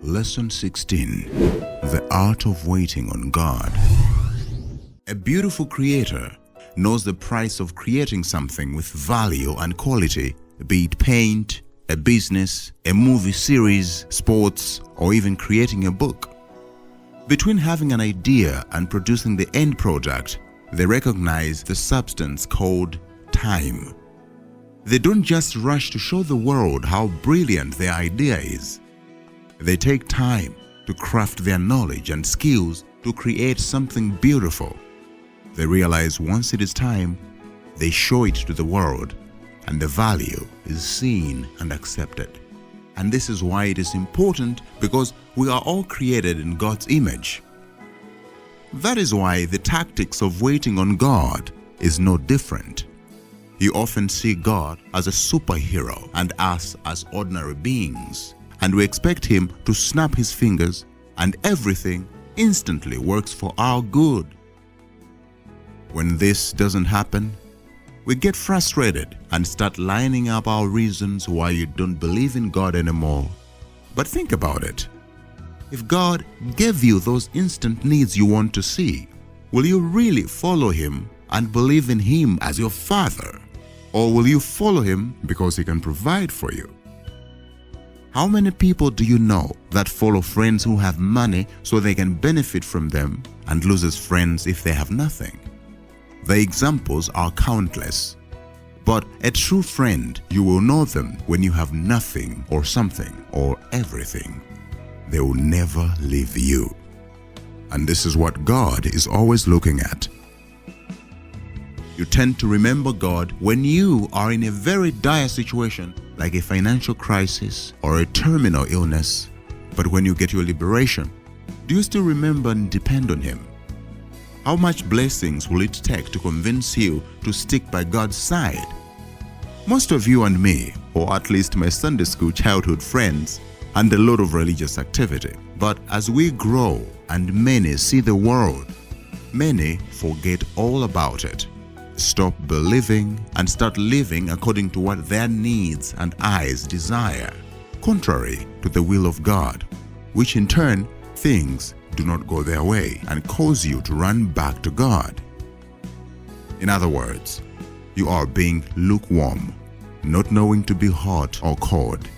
Lesson 16. The Art of Waiting on God. A beautiful creator knows the price of creating something with value and quality, be it paint, a business, a movie series, sports, or even creating a book. Between having an idea and producing the end product, they recognize the substance called time. They don't just rush to show the world how brilliant their idea is. They take time to craft their knowledge and skills to create something beautiful. They realize once it is time, they show it to the world, and the value is seen and accepted. And this is why it is important, because we are all created in God's image. That is why the tactics of waiting on God is no different. You often see God as a superhero and us as ordinary beings, and we expect Him to snap His fingers and everything instantly works for our good. When this doesn't happen, we get frustrated and start lining up our reasons why you don't believe in God anymore. But think about it. If God gave you those instant needs you want to see, will you really follow Him and believe in Him as your Father? Or will you follow Him because He can provide for you? How many people do you know that follow friends who have money so they can benefit from them, and loses friends if they have nothing? The examples are countless. But a true friend, you will know them when you have nothing or something or everything. They will never leave you. And this is what God is always looking at. You tend to remember God when you are in a very dire situation, like a financial crisis or a terminal illness. But when you get your liberation, do you still remember and depend on Him? How much blessings will it take to convince you to stick by God's side? Most of you and me, or at least my Sunday school childhood friends, and a lot of religious activity. But as we grow and many see the world, many forget all about it, stop believing, and start living according to what their needs and eyes desire, contrary to the will of God, which in turn, things do not go their way and cause you to run back to God. In other words, you are being lukewarm, not knowing to be hot or cold,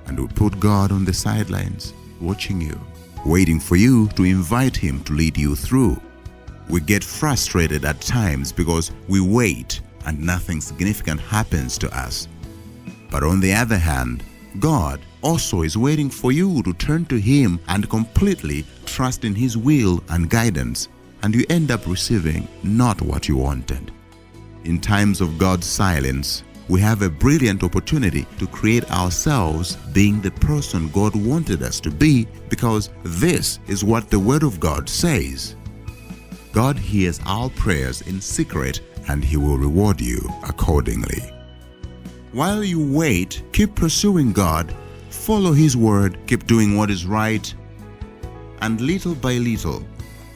and we put God on the sidelines, watching you, waiting for you to invite Him to lead you through. We get frustrated at times because we wait and nothing significant happens to us. But on the other hand, God also is waiting for you to turn to Him and completely trust in His will and guidance, and you end up receiving not what you wanted. In times of God's silence, we have a brilliant opportunity to create ourselves being the person God wanted us to be, because this is what the Word of God says. God hears our prayers in secret, and He will reward you accordingly. While you wait, keep pursuing God, follow His word, keep doing what is right, and little by little,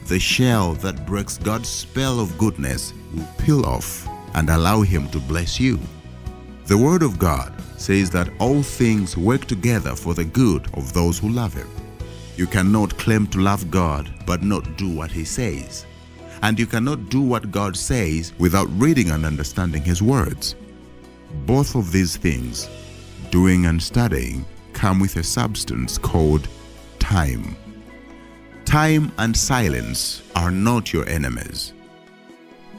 the shell that breaks God's spell of goodness will peel off and allow Him to bless you. The Word of God says that all things work together for the good of those who love Him. You cannot claim to love God but not do what He says. And you cannot do what God says without reading and understanding His words. Both of these things, doing and studying, come with a substance called time. Time and silence are not your enemies.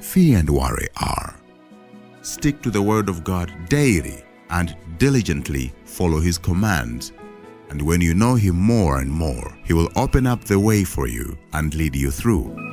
Fear and worry are. Stick to the Word of God daily and diligently follow His commands. And when you know Him more and more, He will open up the way for you and lead you through.